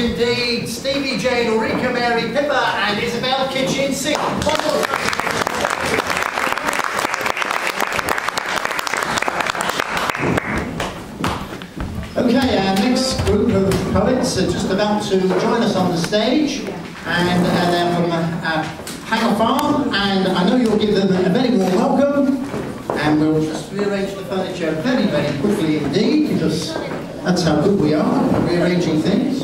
indeed, Stevie Jane, Ulrika Mary Pippa and Isabel Kitchen Singh. Okay, our next group of poets are just about to join us on the stage, and they're from Hanger Farm, and I know you'll give them a very warm welcome, and we'll just rearrange the furniture very, very quickly indeed, because that's how good we are, rearranging things.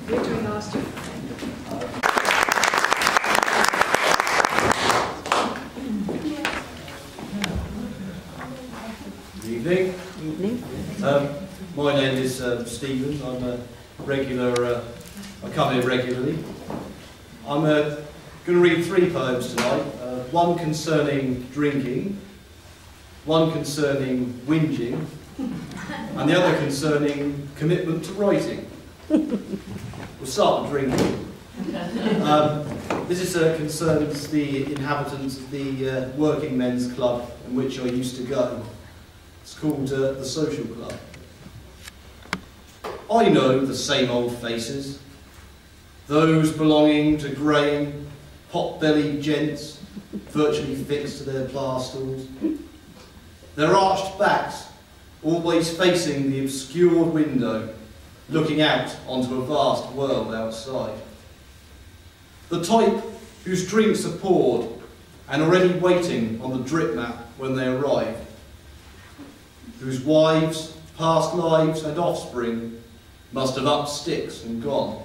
We're doing last year. Evening. My name is Stephen. I'm a regular, I come here regularly. I'm going to read 3 poems tonight, one concerning drinking, one concerning whinging, and the other concerning commitment to writing. We'll start with drinking. This concerns the inhabitants of the Working Men's Club in which I used to go. It's called the Social Club. I know the same old faces, those belonging to greying, pot-bellied gents, virtually fixed to their bar stools. Their arched backs, always facing the obscured window, looking out onto a vast world outside. The type whose drinks are poured and already waiting on the drip map when they arrive, whose wives, past lives and offspring must have upped sticks and gone.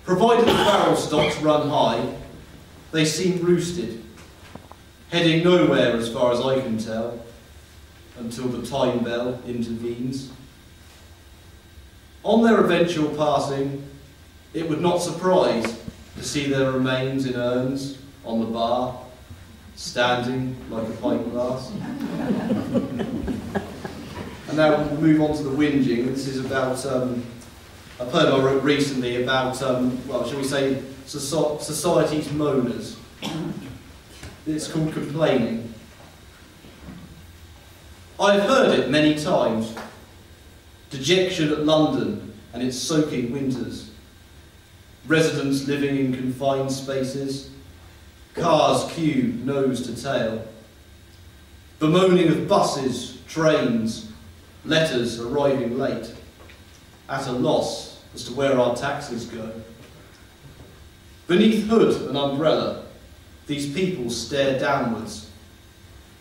Provided the barrel stocks run high, they seem roosted, heading nowhere as far as I can tell, until the time bell intervenes. On their eventual passing, it would not surprise to see their remains in urns on the bar, standing like a pint glass. And now we'll move on to the whinging. This is about a poem I wrote recently about, well, shall we say, society's moaners. It's called Complaining. I've heard it many times. Dejection at London and its soaking winters. Residents living in confined spaces. Cars queued nose to tail. Bemoaning of buses, trains, letters arriving late, at a loss as to where our taxes go. Beneath hood and umbrella, these people stare downwards,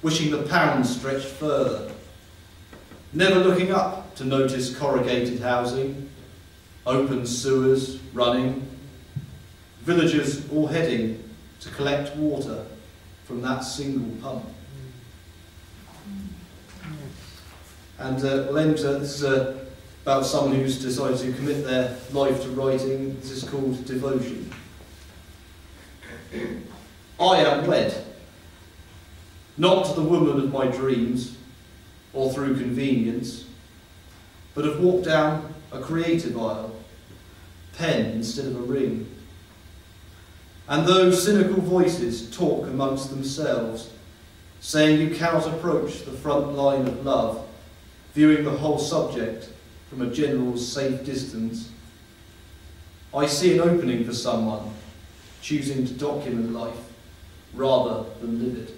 wishing the pound stretched further, never looking up to notice corrugated housing, open sewers running, villagers all heading to collect water from that single pump. And we'll end, this is about someone who's decided to commit their life to writing. This is called Devotion. I am wed, not to the woman of my dreams, or through convenience, but have walked down a creative aisle, pen instead of a ring. And those cynical voices talk amongst themselves, saying you cannot approach the front line of love, viewing the whole subject from a general safe distance. I see an opening for someone choosing to document life rather than live it.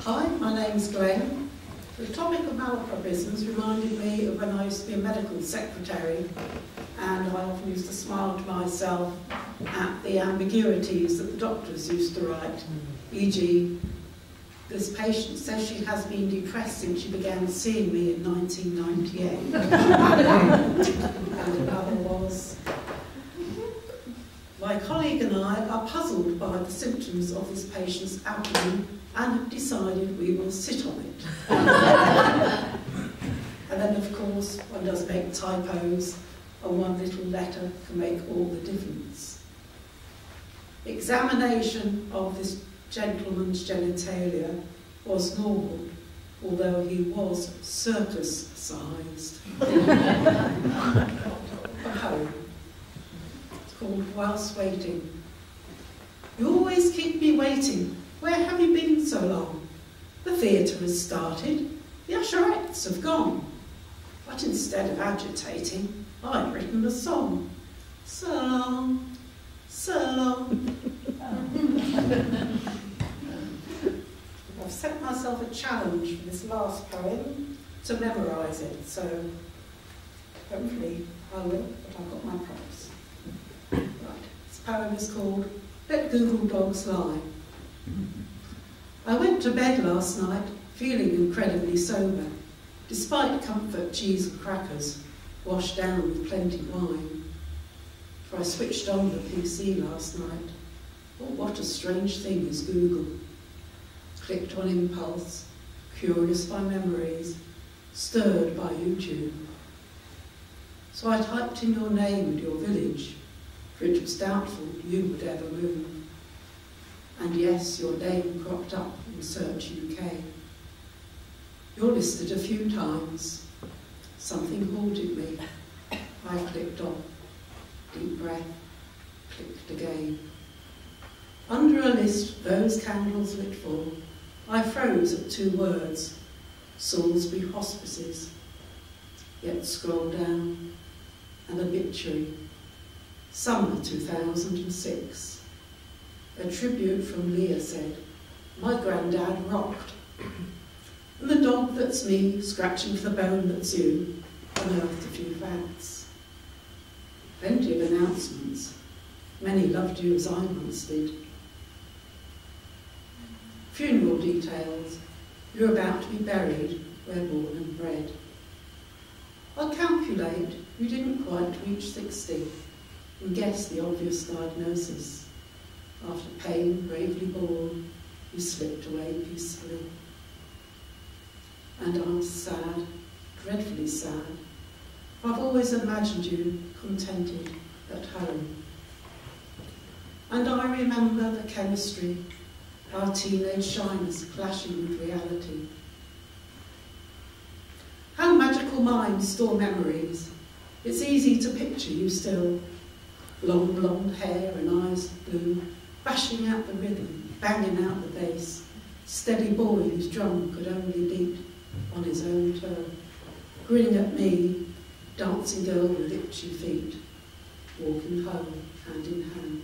Hi, my name's Glenn. The topic of malapropisms reminded me of when I used to be a medical secretary, and I often used to smile to myself at the ambiguities that the doctors used to write. E.g., this patient says she has been depressed since she began seeing me in 1998. And another was, my colleague and I are puzzled by the symptoms of this patient's abdomen and have decided we will sit on it. And then, of course, one does make typos, and one little letter can make all the difference. Examination of this gentleman's genitalia was normal, although he was circus-sized. A poem. called Whilst Waiting. You always keep me waiting. Where have you been so long? The theatre has started. The usherettes have gone. But instead of agitating, I've written a song. So long, so long. I've set myself a challenge for this last poem to memorise it, so hopefully I will, but I've got my props. Right, this poem is called Let Google Dogs Lie. I went to bed last night feeling incredibly sober, despite comfort, cheese and crackers washed down with plenty wine. For I switched on the PC last night. Oh, what a strange thing is Google. Clicked on impulse, curious by memories, stirred by YouTube. So I typed in your name and your village, for it was doubtful you would ever move. And yes, your name cropped up in Search UK. You're listed a few times. Something haunted me. I clicked on. Deep breath. Clicked again. Under a list those candles lit for, I froze at 2 words. Salisbury Hospices. Yet scrolled down. An obituary. Summer 2006. A tribute from Leah said, my granddad rocked. And the dog that's me, scratching for the bone that's you, unearthed a few facts. Plenty of announcements. Many loved you as I once did. Funeral details. You're about to be buried where born and bred. I'll calculate you didn't quite reach 60 and guess the obvious diagnosis. After pain bravely borne, you slipped away peacefully. And I'm sad, dreadfully sad. I've always imagined you contented at home. And I remember the chemistry, our teenage shyness clashing with reality. How magical minds store memories. It's easy to picture you still. Long blonde hair and eyes blue, bashing out the rhythm, banging out the bass. Steady boy whose drum could only beat on his own turf. Grinning at me, dancing girl with itchy feet. Walking home, hand in hand,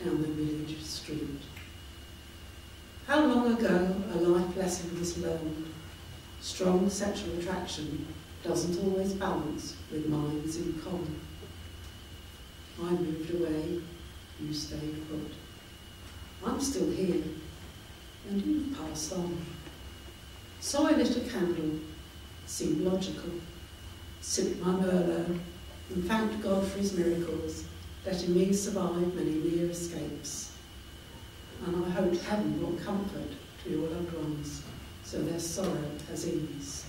down the village street. How long ago a life lesson was learned. Strong sexual attraction doesn't always balance with minds in common. I moved away, you stayed put. I'm still here, and you've passed on. So I lit a candle, seemed logical, sipped my Merlot, and thanked God for his miracles, letting me survive many near escapes. And I hoped heaven brought comfort to your loved ones, so their sorrow has ease.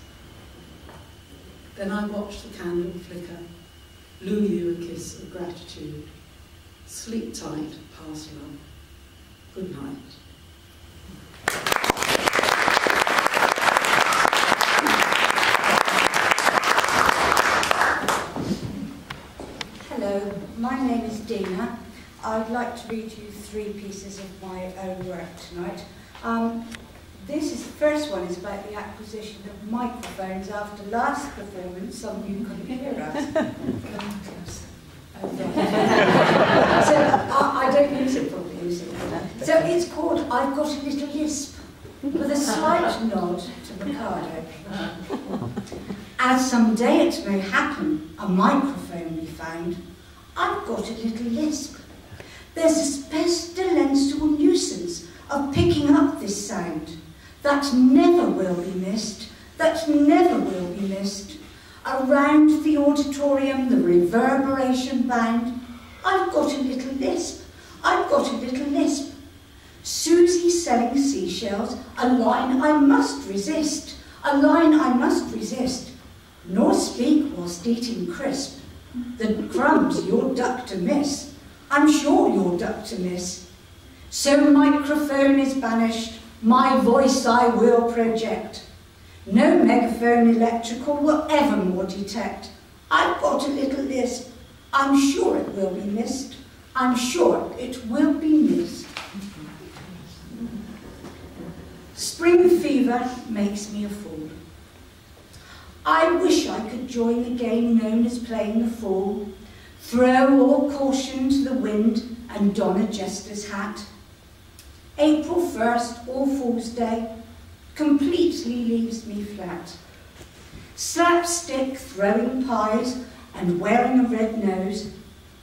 Then I watched the candle flicker, blew you a kiss of gratitude. Sleep tight, past love. Good night. Hello, my name is Dina. I'd like to read you 3 pieces of my own work tonight. The first one is about the acquisition of microphones after last performance. Some of you couldn't hear us. So I don't use it properly, you see. So it's called I've Got a Little Lisp, with a slight nod to Ricardo. As someday it may happen, a microphone be found, I've got a little lisp. There's a pestilential nuisance of picking up this sound that never will be missed, that never will be missed. Around the auditorium, the reverberation bound. I've got a little lisp, I've got a little lisp. Susie selling seashells, a line I must resist, a line I must resist. Nor speak whilst eating crisp. The crumbs you're ducked to miss, I'm sure you're ducked to miss. So microphone is banished, my voice I will project. No megaphone electrical will evermore detect. I've got a little lisp, I'm sure it will be missed. I'm sure it will be missed. Spring fever makes me a fool. I wish I could join the game known as playing the fool, throw all caution to the wind and don a jester's hat. April 1st, All Fool's Day, completely leaves me flat. Slapstick, throwing pies and wearing a red nose,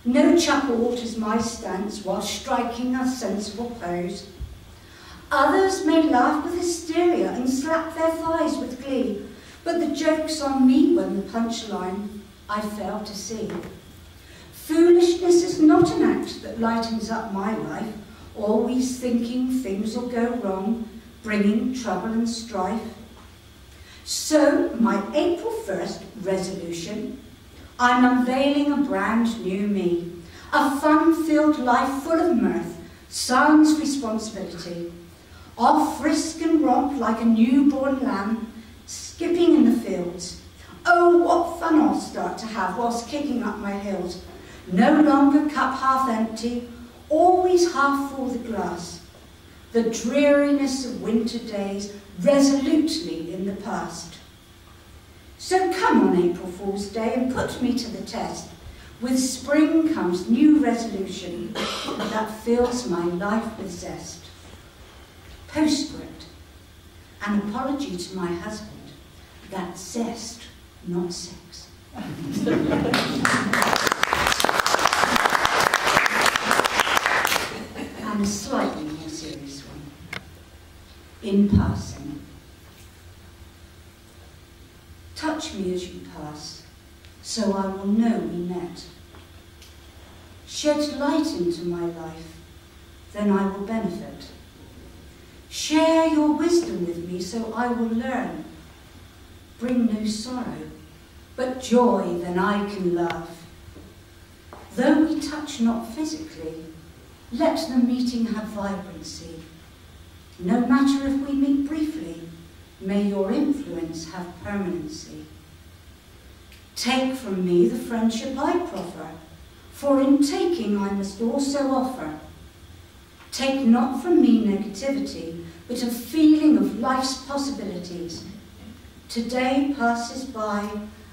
no chuckle alters my stance while striking a sensible pose. Others may laugh with hysteria and slap their thighs with glee, but the joke's on me when the punchline I fail to see. Foolishness is not an act that lightens up my life, always thinking things will go wrong, bringing trouble and strife. So, my April 1st resolution, I'm unveiling a brand new me, a fun-filled life full of mirth, sans responsibility. I'll frisk and romp like a newborn lamb, skipping in the fields. Oh, what fun I'll start to have whilst kicking up my heels. No longer cup half empty, always half full the glass. The dreariness of winter days resolutely in the past. So come on April Fool's Day and put me to the test. With spring comes new resolution that fills my life with zest. Postscript, an apology to my husband. That's zest, not sex. And a slightly more serious one. In passing. Touch me as you pass, so I will know we met. Shed light into my life, then I will benefit. Share your wisdom with me, so I will learn. Bring no sorrow, but joy, then I can love. Though we touch not physically, let the meeting have vibrancy. No matter if we meet briefly, may your influence have permanency. Take from me the friendship I proffer, for in taking I must also offer. Take not from me negativity, but a feeling of life's possibilities. Today passes by,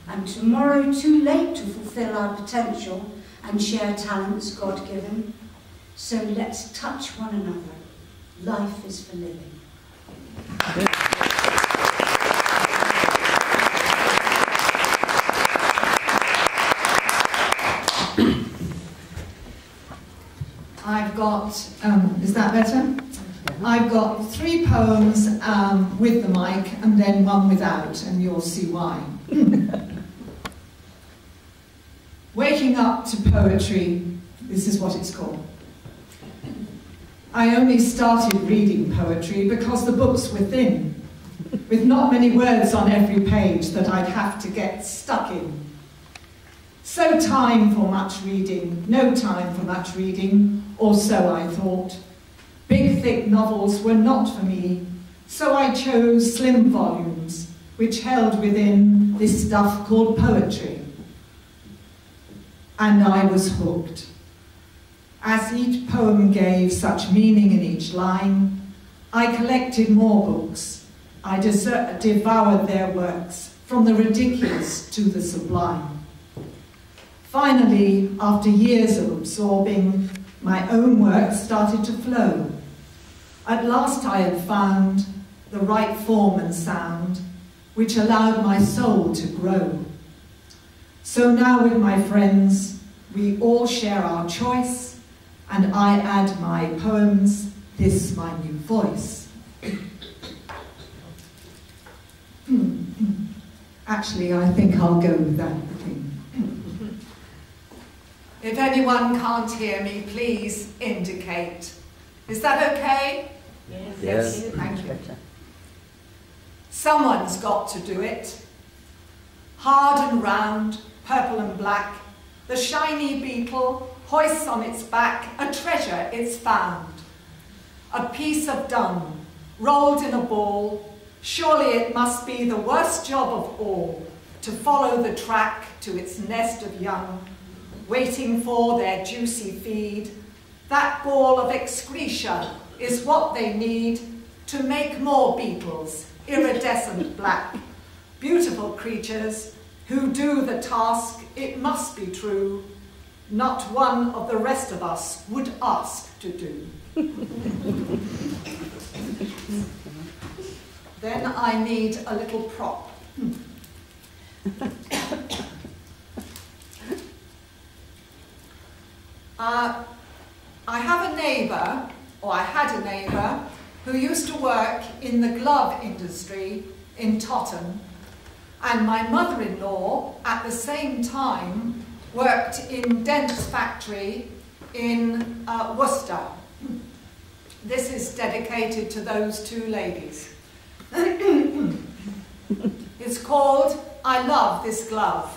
and tomorrow too late to fulfill our potential and share talents God-given. So let's touch one another. Life is for living. I've got, is that better? I've got 3 poems with the mic and then one without, and you'll see why. Waking up to poetry, this is what it's called. I only started reading poetry because the books were thin, with not many words on every page that I'd have to get stuck in. So time for much reading, no time for much reading, or so I thought. Big, thick novels were not for me, so I chose slim volumes, which held within this stuff called poetry. And I was hooked. As each poem gave such meaning in each line, I collected more books. I devoured their works, from the ridiculous to the sublime. Finally, after years of absorbing, my own work started to flow. At last I had found the right form and sound, which allowed my soul to grow. So now with my friends, we all share our choice, and I add my poems, this my new voice. Actually, I think I'll go with that thing. If anyone can't hear me, please indicate. Is that okay? Yes. Thank you. Someone's got to do it. Hard and round, purple and black, the shiny beetle hoists on its back a treasure it's found. A piece of dung, rolled in a ball. Surely it must be the worst job of all, to follow the track to its nest of young, waiting for their juicy feed. That ball of excretia is what they need to make more beetles, iridescent black. Beautiful creatures who do the task, it must be true, not one of the rest of us would ask to do. Then I need a little prop. I have a neighbour, or I had a neighbour, who used to work in the glove industry in Totton, and my mother-in-law at the same time worked in Dent's factory in Worcester. This is dedicated to those two ladies. It's called I Love This Glove.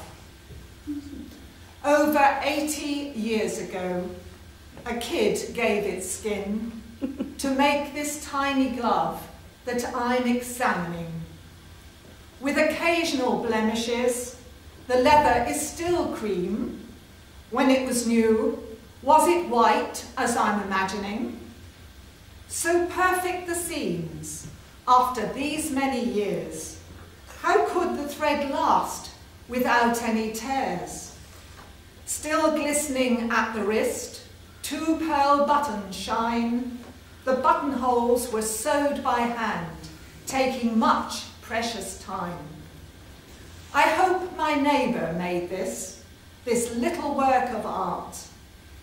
Over 80 years ago, a kid gave its skin to make this tiny glove that I'm examining. With occasional blemishes, the leather is still cream. When it was new, was it white, as I'm imagining? So perfect the seams, after these many years. How could the thread last without any tears? Still glistening at the wrist, 2 pearl buttons shine. The buttonholes were sewed by hand, taking much precious time. I hope my neighbour made this little work of art.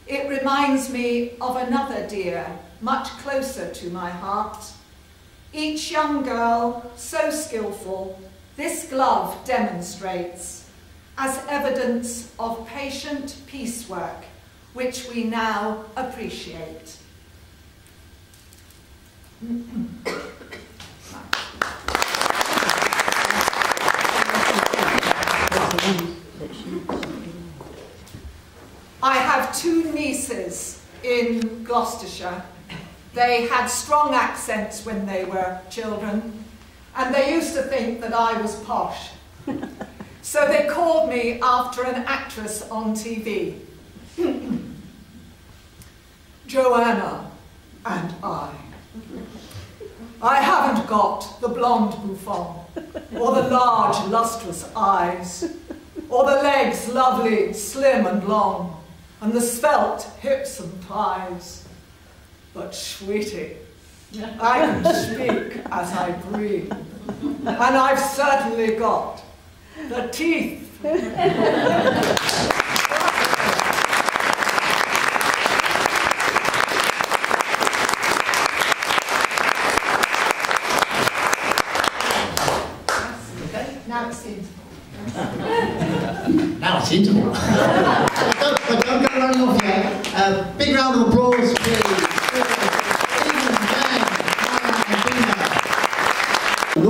It reminds me of another dear, much closer to my heart. Each young girl, so skillful, this glove demonstrates as evidence of patient piecework, which we now appreciate. I have 2 nieces in Gloucestershire. They had strong accents when they were children, and they used to think that I was posh. So they called me after an actress on TV. Joanna and I. I haven't got the blonde bouffant, or the large lustrous eyes, or the legs lovely, slim and long, and the svelte hips and thighs. But sweetie, I can speak as I breathe, and I've certainly got the teeth. Now it's interval. Now it's interval. But don't go running off yet. Big round of applause.